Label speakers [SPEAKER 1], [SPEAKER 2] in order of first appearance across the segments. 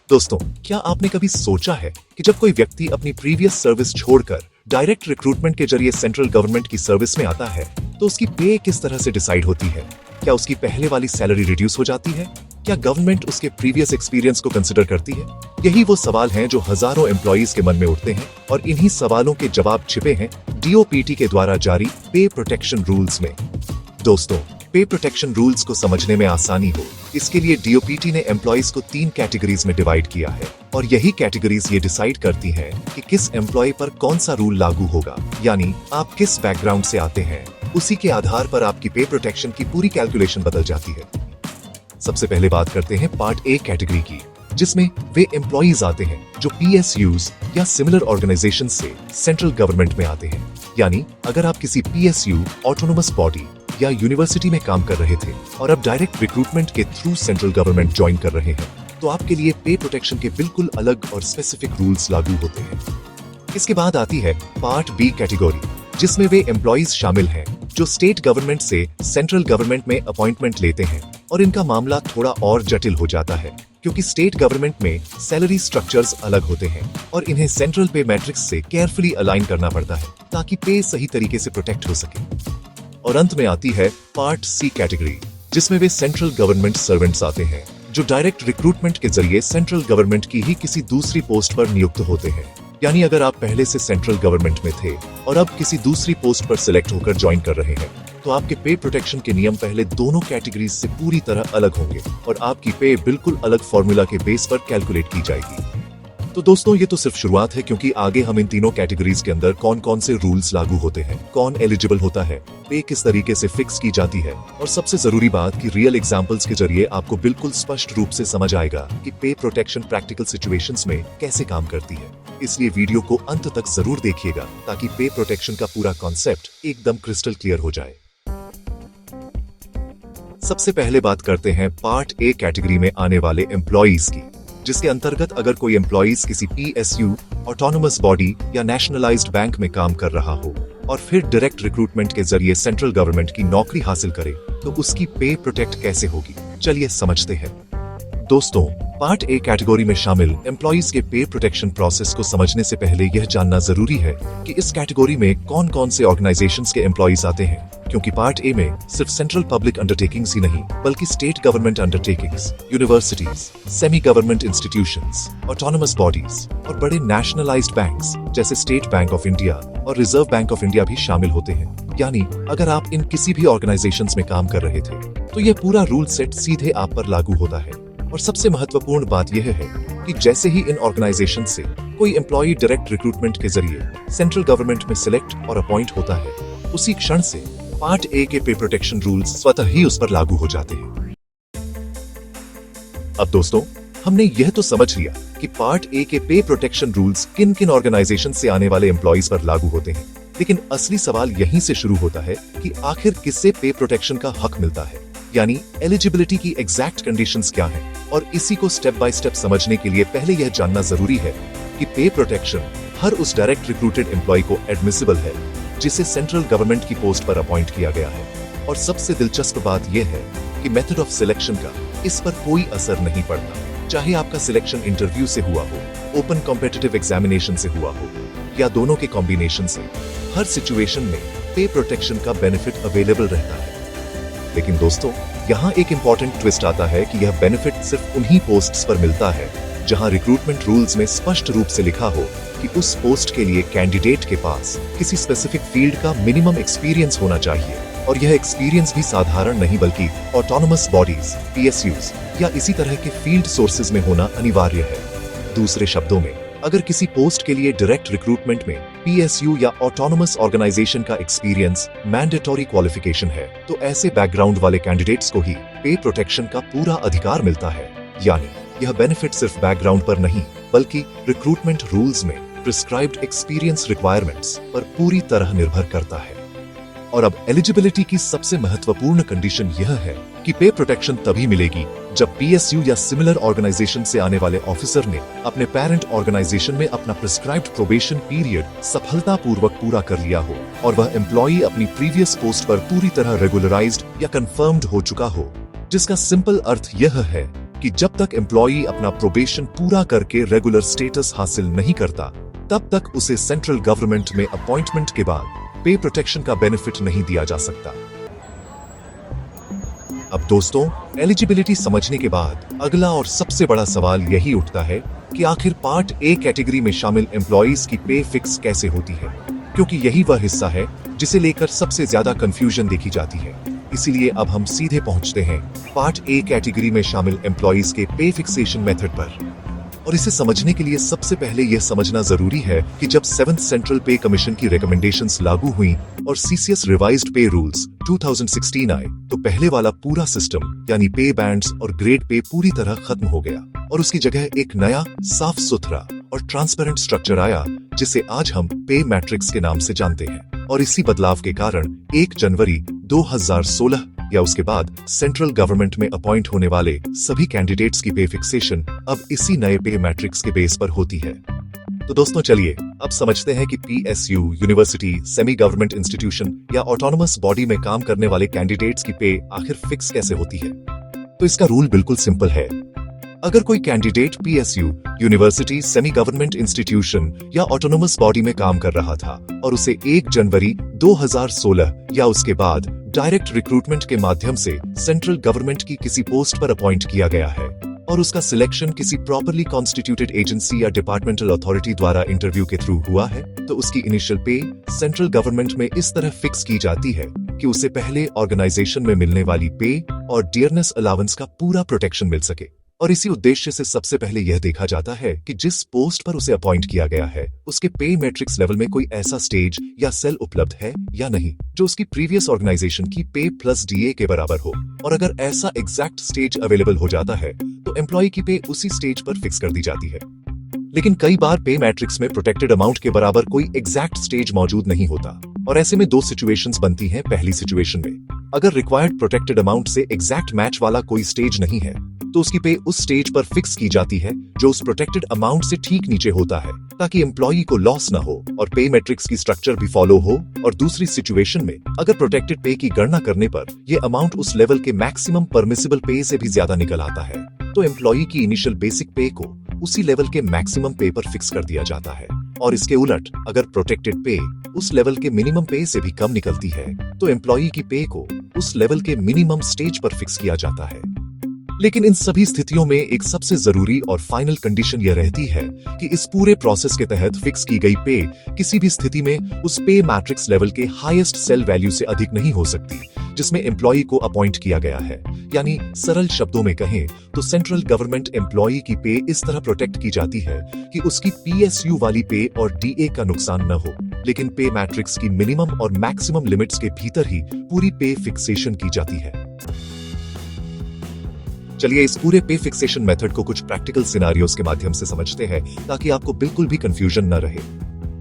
[SPEAKER 1] दोस्तों, क्या आपने कभी सोचा है कि जब कोई व्यक्ति अपनी प्रीवियस सर्विस छोड़कर डायरेक्ट रिक्रूटमेंट के जरिए सेंट्रल गवर्नमेंट की सर्विस में आता है तो उसकी पे किस तरह से डिसाइड होती है? क्या उसकी पहले वाली सैलरी रिड्यूस हो जाती है? क्या गवर्नमेंट उसके प्रीवियस एक्सपीरियंस को कंसिडर करती है? यही वो सवाल हैं जो हजारों एम्प्लॉइज के मन में उठते हैं और इन्हीं सवालों के जवाब छिपे हैं डीओपीटी के द्वारा जारी पे प्रोटेक्शन रूल्स में। दोस्तों, पे प्रोटेक्शन रूल्स को समझने में आसानी हो इसके लिए डीओपीटी ने एम्प्लॉइज को 3 कैटेगरीज में डिवाइड किया है और यही कैटेगरीज ये डिसाइड करती हैं कि किस एम्प्लॉय पर कौन सा रूल लागू होगा। यानी आप किस बैकग्राउंड से आते हैं उसी के आधार पर आपकी पे प्रोटेक्शन की पूरी कैलकुलेशन बदल जाती है। सबसे पहले बात करते हैं पार्ट ए कैटेगरी की, जिसमें वे एम्प्लॉइज आते हैं जो पीएसयूज या सिमिलर ऑर्गेनाइजेशन से सेंट्रल गवर्नमेंट में आते हैं। यानी अगर आप किसी पीएसयू, ऑटोनोमस बॉडी या यूनिवर्सिटी में काम कर रहे थे और अब डायरेक्ट रिक्रूटमेंट के थ्रू सेंट्रल गवर्नमेंट ज्वाइन कर रहे हैं तो आपके लिए पे प्रोटेक्शन के बिल्कुल अलग और स्पेसिफिक रूल्स लागू होते हैं। इसके बाद आती है पार्ट बी कैटेगरी, जिसमें वे एम्प्लॉइज शामिल हैं जो स्टेट गवर्नमेंट से सेंट्रल गवर्नमेंट में अपॉइंटमेंट लेते हैं और इनका मामला थोड़ा और जटिल हो जाता है क्योंकि स्टेट गवर्नमेंट में सैलरी स्ट्रक्चर्स अलग होते हैं और इन्हें सेंट्रल पे मैट्रिक्स से केयरफुली अलाइन करना पड़ता है ताकि पे सही तरीके से प्रोटेक्ट हो सके। और अंत में आती है पार्ट सी कैटेगरी, जिसमें वे सेंट्रल गवर्नमेंट सर्वेंट्स आते हैं जो डायरेक्ट रिक्रूटमेंट के जरिए सेंट्रल गवर्नमेंट की ही किसी दूसरी पोस्ट पर नियुक्त होते हैं। यानी अगर आप पहले से सेंट्रल गवर्नमेंट में थे और अब किसी दूसरी पोस्ट पर सिलेक्ट होकर ज्वाइन कर रहे हैं तो आपके पे प्रोटेक्शन के नियम पहले दोनों कैटेगरीज से पूरी तरह अलग होंगे और आपकी पे बिल्कुल अलग फॉर्मूला के बेस पर कैलकुलेट की जाएगी। तो दोस्तों, ये तो सिर्फ शुरुआत है क्योंकि आगे हम इन तीनों कैटेगरीज के अंदर कौन कौन से रूल्स लागू होते हैं, कौन एलिजिबल होता है, पे किस तरीके से फिक्स की जाती है और सबसे जरूरी बात कि रियल एग्जांपल्स के जरिए आपको बिल्कुल स्पष्ट रूप से समझ आएगा कि पे प्रोटेक्शन प्रैक्टिकल सिचुएशंस में कैसे काम करती है। इसलिए वीडियो को अंत तक जरूर देखिएगा ताकि पे प्रोटेक्शन का पूरा कॉन्सेप्ट एकदम क्रिस्टल क्लियर हो जाए। सबसे पहले बात करते हैं पार्ट ए कैटेगरी में आने वाले एम्प्लॉइज की, जिसके अंतर्गत अगर कोई एम्प्लॉइज किसी पीएसयू, ऑटोनोमस बॉडी या नेशनलाइज्ड बैंक में काम कर रहा हो और फिर डायरेक्ट रिक्रूटमेंट के जरिए सेंट्रल गवर्नमेंट की नौकरी हासिल करे तो उसकी पे प्रोटेक्ट कैसे होगी, चलिए समझते हैं। दोस्तों, पार्ट ए कैटेगरी में शामिल एम्प्लॉइज के पे प्रोटेक्शन प्रोसेस को समझने से पहले यह जानना जरूरी है कि इस कैटेगरी में कौन कौन से ऑर्गेनाइजेशंस के एम्प्लॉइज आते हैं, क्योंकि पार्ट ए में सिर्फ सेंट्रल पब्लिक अंडरटेकिंग्स ही नहीं बल्कि state government undertakings, universities, semi government institutions, autonomous bodies और बड़े नेशनलाइज्ड बैंक्स जैसे स्टेट बैंक ऑफ इंडिया और रिजर्व बैंक ऑफ इंडिया भी शामिल होते हैं। यानी अगर आप इन किसी भी ऑर्गेनाइजेशंस में काम कर रहे थे तो यह पूरा रूल सेट सीधे आप पर लागू होता है। और सबसे महत्वपूर्ण बात यह है कि जैसे ही इन ऑर्गेनाइजेशन से कोई एम्प्लॉय डायरेक्ट रिक्रूटमेंट के जरिए सेंट्रल गवर्नमेंट में सिलेक्ट और अपॉइंट होता है, उसी क्षण से पार्ट ए के पे प्रोटेक्शन रूल्स स्वतः ही उस पर लागू हो जाते हैं। अब दोस्तों, हमने यह तो समझ लिया कि पार्ट ए के पे प्रोटेक्शन रूल्स किन किन ऑर्गेनाइजेशन से आने वाले एम्प्लॉइज पर लागू होते हैं, लेकिन असली सवाल यहीं से शुरू होता है कि आखिर किससे पे प्रोटेक्शन का हक मिलता है, यानी एलिजिबिलिटी की एग्जैक्ट कंडीशंस क्या हैं। और इसी को स्टेप बाय स्टेप समझने के लिए पहले यह जानना जरूरी है कि पे प्रोटेक्शन हर उस डायरेक्ट रिक्रूटेड एम्प्लॉय को एडमिसिबल है जिसे सेंट्रल गवर्नमेंट की पोस्ट पर अपॉइंट किया गया है। और सबसे दिलचस्प बात यह है कि मेथड ऑफ सिलेक्शन का इस पर कोई असर नहीं पड़ता, चाहे आपका सिलेक्शन इंटरव्यू से हुआ हो, ओपन कॉम्पिटिटिव एग्जामिनेशन से हुआ हो या दोनों के कॉम्बिनेशन से। हर सिचुएशन में पे प्रोटेक्शन का बेनिफिट अवेलेबल रहता है। लेकिन दोस्तों, यहाँ एक इंपॉर्टेंट ट्विस्ट आता है कि यह बेनिफिट सिर्फ उन्हीं पोस्ट्स पर मिलता है जहाँ रिक्रूटमेंट रूल्स में स्पष्ट रूप से लिखा हो कि उस पोस्ट के लिए कैंडिडेट के पास किसी स्पेसिफिक फील्ड का मिनिमम एक्सपीरियंस होना चाहिए और यह एक्सपीरियंस भी साधारण नहीं बल्कि ऑटोनमस बॉडीज, पीएसयूज या इसी तरह के फील्ड सोर्सेज में होना अनिवार्य है। दूसरे शब्दों में, अगर किसी पोस्ट के लिए डायरेक्ट रिक्रूटमेंट में पीएसयू या ऑटोनमस ऑर्गेनाइजेशन का एक्सपीरियंस मैंडेटरी क्वालिफिकेशन है तो ऐसे बैकग्राउंड वाले कैंडिडेट्स को ही पे प्रोटेक्शन का पूरा अधिकार मिलता है। यानी यह बेनिफिट सिर्फ बैकग्राउंड पर नहीं बल्कि रिक्रूटमेंट रूल्स में प्रिस्क्राइब्ड एक्सपीरियंस रिक्वायरमेंट्स पर पूरी तरह निर्भर करता है। और अब एलिजिबिलिटी की सबसे महत्वपूर्ण कंडीशन यह है कि पे प्रोटेक्शन तभी मिलेगी जब पीएसयू या सिमिलर ऑर्गेनाइजेशन से आने वाले ऑफिसर ने अपने पेरेंट ऑर्गेनाइजेशन में अपना प्रिस्क्राइब्ड प्रोबेशन पीरियड सफलतापूर्वक पूरा कर लिया हो और वह एम्प्लॉई अपनी प्रीवियस पोस्ट पर पूरी तरह रेगुलराइज्ड या कंफर्म्ड हो चुका हो, जिसका सिंपल अर्थ यह है कि जब तक एम्प्लॉई अपना प्रोबेशन पूरा करके रेगुलर स्टेटस हासिल नहीं करता, तब तक उसे सेंट्रल गवर्नमेंट में अपॉइंटमेंट के बाद पे प्रोटेक्शन का बेनिफिट नहीं दिया जा सकता। अब दोस्तों, एलिजिबिलिटी समझने के बाद अगला और सबसे बड़ा सवाल यही उठता है कि आखिर पार्ट ए कैटेगरी में शामिल एम्प्लॉइज की पे फिक्स कैसे होती है, क्योंकि यही वह हिस्सा है जिसे लेकर सबसे ज्यादा कंफ्यूजन देखी जाती है। इसीलिए अब हम सीधे पहुंचते हैं पार्ट ए कैटेगरी में शामिल एम्प्लॉइज के पे फिक्सेशन मेथड पर। और इसे समझने के लिए सबसे पहले यह समझना जरूरी है कि जब 7th सेंट्रल पे कमीशन की रिकमेंडेशंस लागू हुई और सीसीएस रिवाइज्ड पे रूल्स 2016 आए, तो पहले वाला पूरा सिस्टम यानी पे बैंड्स और ग्रेड पे पूरी तरह खत्म हो गया और उसकी जगह एक नया साफ सुथरा और ट्रांसपेरेंट स्ट्रक्चर आया जिसे आज हम पे मैट्रिक्स के नाम से जानते हैं। और इसी बदलाव के कारण 1 जनवरी 2016 या उसके बाद सेंट्रल गवर्नमेंट में अपॉइंट होने वाले सभी कैंडिडेट्स की पे फिक्सेशन अब इसी नए पे मैट्रिक्स के बेस पर होती है। तो दोस्तों चलिए अब समझते हैं कि PSU, university, semi government institution या ऑटोनोमस बॉडी में काम करने वाले कैंडिडेट्स की पे आखिर फिक्स कैसे होती है। तो इसका रूल बिल्कुल सिंपल है। अगर कोई candidate PSU, university, semi government institution या ऑटोनोमस बॉडी में काम कर रहा था और उसे 1 जनवरी 2016 या उसके बाद डायरेक्ट रिक्रूटमेंट के माध्यम से सेंट्रल गवर्नमेंट की किसी पोस्ट पर अपॉइंट किया गया है और उसका सिलेक्शन किसी प्रॉपरली कॉन्स्टिट्यूटेड एजेंसी या डिपार्टमेंटल अथॉरिटी द्वारा इंटरव्यू के थ्रू हुआ है, तो उसकी इनिशियल पे सेंट्रल गवर्नमेंट में इस तरह फिक्स की जाती है कि उसे पहले ऑर्गेनाइजेशन में मिलने वाली पे और डियरनेस अलाउंस का पूरा प्रोटेक्शन मिल सके। और इसी उद्देश्य से सबसे पहले यह देखा जाता है कि जिस पोस्ट पर उसे अपॉइंट किया गया है उसके पे मैट्रिक्स लेवल में कोई ऐसा स्टेज या सेल उपलब्ध है या नहीं जो उसकी प्रीवियस ऑर्गेनाइजेशन की पे प्लस डीए के बराबर हो। और अगर ऐसा एग्जैक्ट स्टेज अवेलेबल हो जाता है तो एम्प्लॉय की पे उसी स्टेज पर फिक्स कर दी जाती है। लेकिन कई बार पे मैट्रिक्स में प्रोटेक्टेड अमाउंट के बराबर कोई एग्जैक्ट स्टेज मौजूद नहीं होता और ऐसे में 2 सिचुएशंस बनती हैं। पहली सिचुएशन में अगर रिक्वायर्ड प्रोटेक्टेड अमाउंट से एग्जैक्ट मैच वाला कोई स्टेज नहीं है तो उसकी पे उस स्टेज पर फिक्स की जाती है जो उस प्रोटेक्टेड अमाउंट से ठीक नीचे होता है, ताकि एम्प्लॉई को लॉस ना हो और पे मैट्रिक्स की स्ट्रक्चर भी फॉलो हो। और दूसरी सिचुएशन में अगर प्रोटेक्टेड पे की गणना करने पर यह अमाउंट उस लेवल के मैक्सिमम परमिसिबल पे से भी ज्यादा निकल आता है, तो एम्प्लॉई की इनिशियल बेसिक पे को उसी लेवल के मैक्सिमम पे पर फिक्स कर दिया जाता है। और इसके उलट अगर प्रोटेक्टेड पे उस लेवल के मिनिमम पे से भी कम निकलती है तो एम्प्लॉई की पे को उस लेवल के मिनिमम स्टेज पर फिक्स किया जाता है। लेकिन इन सभी स्थितियों में एक सबसे जरूरी और फाइनल कंडीशन यह रहती है कि इस पूरे प्रोसेस के तहत फिक्स की गई पे किसी भी स्थिति में उस पे मैट्रिक्स लेवल के हाईएस्ट सेल वैल्यू से अधिक नहीं हो सकती जिसमें एम्प्लॉई को अपॉइंट किया गया है। यानी सरल शब्दों में कहें तो सेंट्रल गवर्नमेंट एम्प्लॉई की पे इस तरह प्रोटेक्ट की जाती है कि उसकी पीएसयू वाली पे और डीए का नुकसान न हो, लेकिन पे मैट्रिक्स की मिनिमम और मैक्सिमम लिमिट्स के भीतर ही पूरी पे फिक्सेशन की जाती है। चलिए इस पूरे पे फिक्सेशन मेथड को कुछ प्रैक्टिकल सिनारियोज के माध्यम से समझते हैं ताकि आपको बिल्कुल भी कंफ्यूजन न रहे।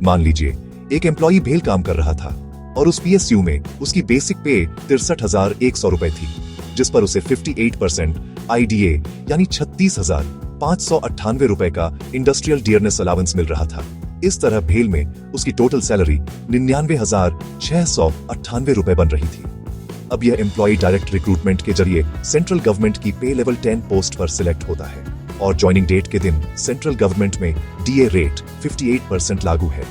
[SPEAKER 1] मान लीजिए एक एम्प्लॉई भेल काम कर रहा था और उस पीएसयू में उसकी बेसिक पे 63,100 रुपए थी, जिस पर उसे 58% आईडीए यानी 36,598 रुपए का इंडस्ट्रियल डियरनेस अलाउंस मिल रहा था। इस तरह भेल में उसकी टोटल सैलरी 99,698 रुपए बन रही थी। अब यह एम्प्लॉई डायरेक्ट रिक्रूटमेंट के जरिए सेंट्रल गवर्नमेंट की पे लेवल 10 पोस्ट पर सिलेक्ट होता है और ज्वाइनिंग डेट के दिन सेंट्रल गवर्नमेंट में डीए रेट 58% लागू है।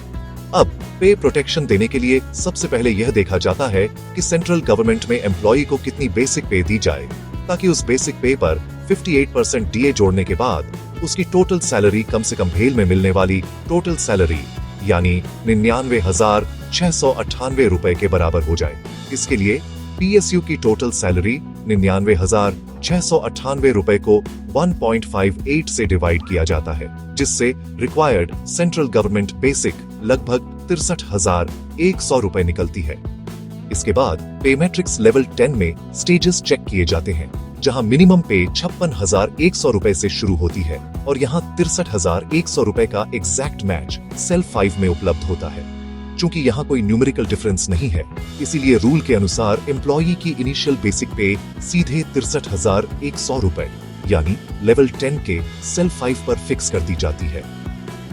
[SPEAKER 1] अब पे प्रोटेक्शन देने के लिए सबसे पहले यह देखा जाता है कि सेंट्रल गवर्नमेंट में एम्प्लॉई को कितनी बेसिक पे दी जाए, ताकि उस बेसिक पे पर 58% डीए जोड़ने के बाद उसकी टोटल सैलरी कम से कम भेल में मिलने वाली टोटल सैलरी यानी 99,698 रुपए के बराबर हो जाए। इसके लिए पीएसयू की टोटल सैलरी 99,698 रुपए को 1.58 से डिवाइड किया जाता है, जिससे रिक्वायर्ड सेंट्रल गवर्नमेंट बेसिक लगभग 63,100 रुपए निकलती है। इसके बाद पे मैट्रिक्स लेवल 10 में स्टेजेस चेक किए जाते हैं, जहां मिनिमम पे 56,100 रुपए से शुरू होती है और यहां 63,100 रुपए का एग्जैक्ट मैच सेल 5 में उपलब्ध होता है। चूंकि यहाँ कोई न्यूमेरिकल डिफरेंस नहीं है, इसीलिए रूल के अनुसार एम्प्लॉई की इनिशियल बेसिक पे सीधे 63,100 रुपए यानी लेवल 10 के सेल 5 पर फिक्स कर दी जाती है।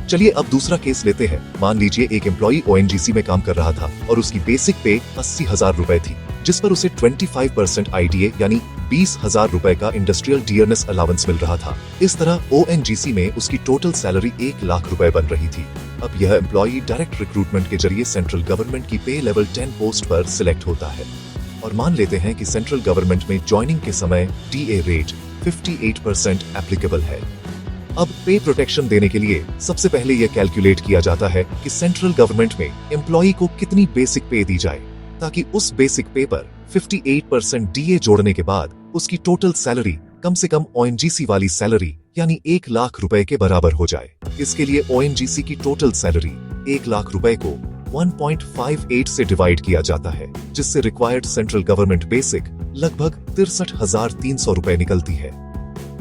[SPEAKER 1] चलिए अब दूसरा केस लेते हैं। मान लीजिए एक एम्प्लॉई ओएनजीसी में काम कर रहा था और उसकी बेसिक पे 80,000 रुपए थी, जिस पर उसे 25% आईडीए यानी 20,000 रुपए का इंडस्ट्रियल डियरनेस अलाउंस मिल रहा था। इस तरह ONGC में उसकी टोटल सैलरी 1 लाख रुपए बन रही थी। अब यह एम्प्लॉई डायरेक्ट रिक्रूटमेंट के जरिए सेंट्रल गवर्नमेंट की पे लेवल 10 पोस्ट पर सिलेक्ट होता है और मान लेते हैं कि सेंट्रल गवर्नमेंट में ज्वाइनिंग के समय DA रेट 58% एप्लीकेबल है। अब पे प्रोटेक्शन देने के लिए सबसे पहले यह कैलकुलेट किया जाता है कि सेंट्रल गवर्नमेंट में एम्प्लॉई को कितनी बेसिक पे दी जाए ताकि उस बेसिक पे पर 58% DA जोड़ने के बाद उसकी टोटल सैलरी कम से कम ONGC वाली सैलरी यानी 1 लाख रुपए के बराबर हो जाए। इसके लिए ONGC की टोटल सैलरी 1 लाख रुपए को 1.58 से डिवाइड किया जाता है, जिससे रिक्वायर्ड सेंट्रल गवर्नमेंट बेसिक लगभग 63,300 रुपए निकलती है।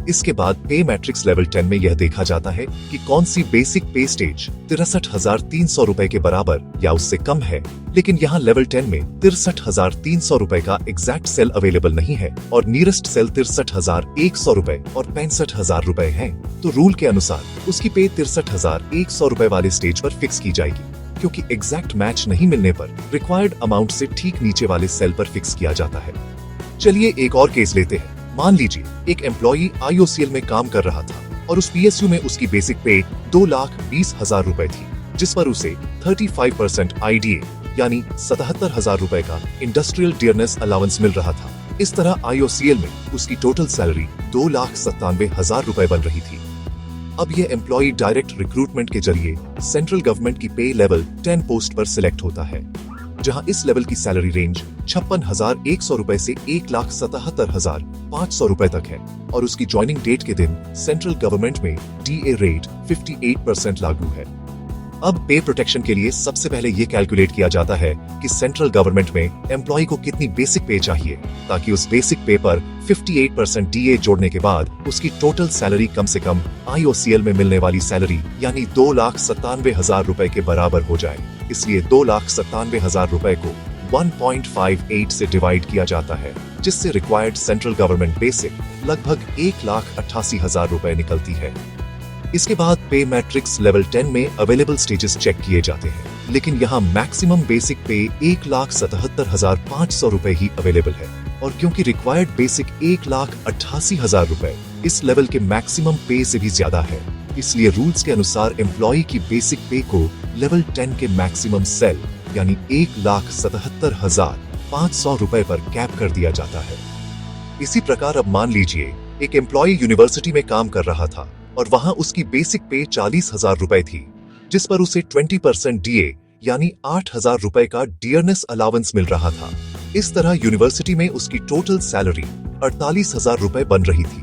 [SPEAKER 1] इसके बाद पे मैट्रिक्स लेवल 10 में यह देखा जाता है कि कौन सी बेसिक पे स्टेज 63,300 रुपए के बराबर या उससे कम है, लेकिन यहाँ लेवल 10 में 63,300 रुपए का एग्जैक्ट सेल अवेलेबल नहीं है और नियरेस्ट सेल 63,100 रुपए और 65,000 रुपए है, तो रूल के अनुसार उसकी पे 63,100 रुपए वाले स्टेज पर फिक्स की जाएगी, क्योंकि एग्जैक्ट मैच नहीं मिलने पर रिक्वायर्ड अमाउंट से ठीक नीचे वाले सेल पर फिक्स किया जाता है। चलिए एक और केस लेते हैं। मान लीजिए एक एम्प्लॉई IOCL में काम कर रहा था और उस PSU में उसकी बेसिक पे 2,20,000 रुपए थी, जिस पर उसे 35% IDA यानी 77,000 रुपए का इंडस्ट्रियल डियरनेस अलाउंस मिल रहा था। इस तरह IOCL में उसकी टोटल सैलरी 2,97,000 रुपए बन रही थी। अब यह एम्प्लॉई डायरेक्ट रिक्रूटमेंट के जरिए सेंट्रल गवर्नमेंट की पे लेवल 10 पोस्ट पर सिलेक्ट होता है, जहां इस लेवल की सैलरी रेंज 56,100 रुपए से 1,77,500 रुपए तक है और उसकी ज्वाइनिंग डेट के दिन सेंट्रल गवर्नमेंट में DA रेट 58% लागू है। अब पे प्रोटेक्शन के लिए सबसे पहले ये कैलकुलेट किया जाता है कि सेंट्रल गवर्नमेंट में एम्प्लॉय को कितनी बेसिक पे चाहिए ताकि उस बेसिक पे पर 58% DA जोड़ने के बाद उसकी टोटल सैलरी कम से कम IOCL में मिलने वाली सैलरी यानी 2,97,000 रुपए के बराबर हो जाए। इसलिए 2,97,000 रुपए को 1.58 से डिवाइड किया जाता है, जिससे रिक्वायर्ड सेंट्रल गवर्नमेंट बेसिक लगभग 1,88,000 रुपए निकलती है। इसके बाद पे मैट्रिक्स लेवल 10 में अवेलेबल स्टेजेस चेक किए जाते हैं, लेकिन यहाँ मैक्सिमम बेसिक पे 1,77,500 रुपए ही अवेलेबल है और क्योंकि रिक्वायर्ड बेसिक 1,88,000 रुपए इस लेवल के मैक्सिमम पे से भी ज्यादा है, इसलिए रूल्स के अनुसार एम्प्लॉय की बेसिक पे को लेवल 10 के मैक्सिमम सेल यानी 1,77,500 रुपए पर कैप कर दिया जाता है। इसी प्रकार अब मान लीजिए एक एम्प्लॉय यूनिवर्सिटी में काम कर रहा था और वहां उसकी बेसिक पे 40,000 रुपए थी, जिस पर उसे 20% DA यानी 8,000 रुपए का डियरनेस अलाउंस मिल रहा था। इस तरह यूनिवर्सिटी में उसकी टोटल सैलरी 48,000 रुपए बन रही थी।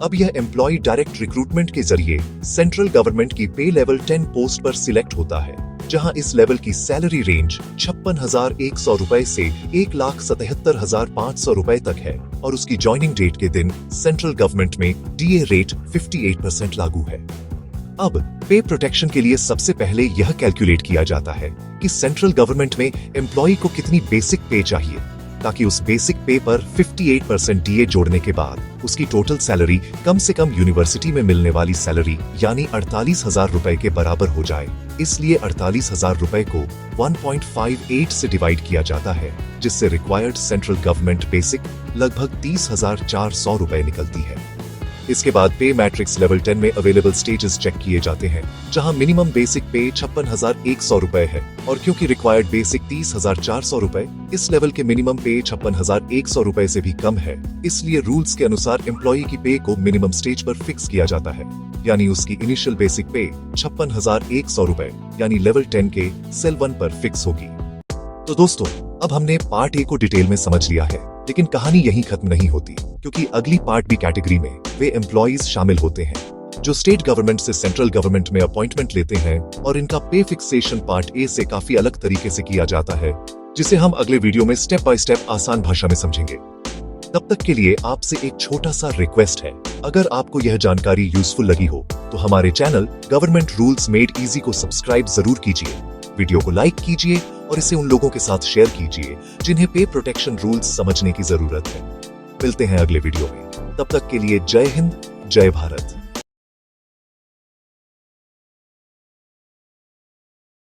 [SPEAKER 1] अब यह एम्प्लॉय डायरेक्ट रिक्रूटमेंट के जरिए सेंट्रल गवर्नमेंट की पे लेवल 10 पोस्ट पर सिलेक्ट होता है, जहां इस लेवल की सैलरी रेंज 56,100 रुपए से 1,77,500 रुपए तक है और उसकी ज्वाइनिंग डेट के दिन सेंट्रल गवर्नमेंट में DA रेट 58% लागू है। अब पे प्रोटेक्शन के लिए सबसे पहले यह कैलकुलेट किया जाता है कि सेंट्रल गवर्नमेंट में एम्प्लॉय को कितनी बेसिक पे चाहिए ताकि उस बेसिक पे पर 58% DA जोड़ने के बाद उसकी टोटल सैलरी कम से कम यूनिवर्सिटी में मिलने वाली सैलरी यानी 48,000 रुपए के बराबर हो जाए। इसलिए 48,000 रुपए को 1.58 से डिवाइड किया जाता है, जिससे रिक्वायर्ड सेंट्रल गवर्नमेंट बेसिक लगभग 30,400 रुपए निकलती है। इसके बाद पे मैट्रिक्स लेवल 10 में अवेलेबल स्टेजेस चेक किए जाते हैं, जहां मिनिमम बेसिक पे 56,100 रुपए है और क्योंकि रिक्वायर्ड बेसिक 30,400 रुपए इस लेवल के मिनिमम पे 56,100 रुपए से भी कम है, इसलिए रूल्स के अनुसार एम्प्लॉय की पे को मिनिमम स्टेज पर फिक्स किया जाता है, यानी उसकी इनिशियल बेसिक पे 56,100 रुपए यानी लेवल 10 के सेल 1 पर फिक्स होगी। तो दोस्तों, अब हमने पार्ट ए को डिटेल में समझ लिया है, लेकिन कहानी यहीं खत्म नहीं होती, क्योंकि अगली पार्ट बी कैटेगरी में वे एम्प्लॉइज शामिल होते हैं जो स्टेट गवर्नमेंट से सेंट्रल गवर्नमेंट में अपॉइंटमेंट लेते हैं और इनका पे फिक्सेशन पार्ट ए से काफी अलग तरीके से किया जाता है, जिसे हम अगले वीडियो में स्टेप बाय स्टेप आसान भाषा में समझेंगे। तब तक के लिए आपसे एक छोटा सा रिक्वेस्ट है, अगर आपको यह जानकारी यूजफुल लगी हो तो हमारे channel government rules made easy को सब्सक्राइब जरूर कीजिए, वीडियो को लाइक कीजिए और इसे उन लोगों के साथ शेयर कीजिए जिन्हें पे प्रोटेक्शन रूल्स समझने की जरूरत है। मिलते हैं अगले वीडियो में, तब तक के लिए जय हिंद, जय भारत।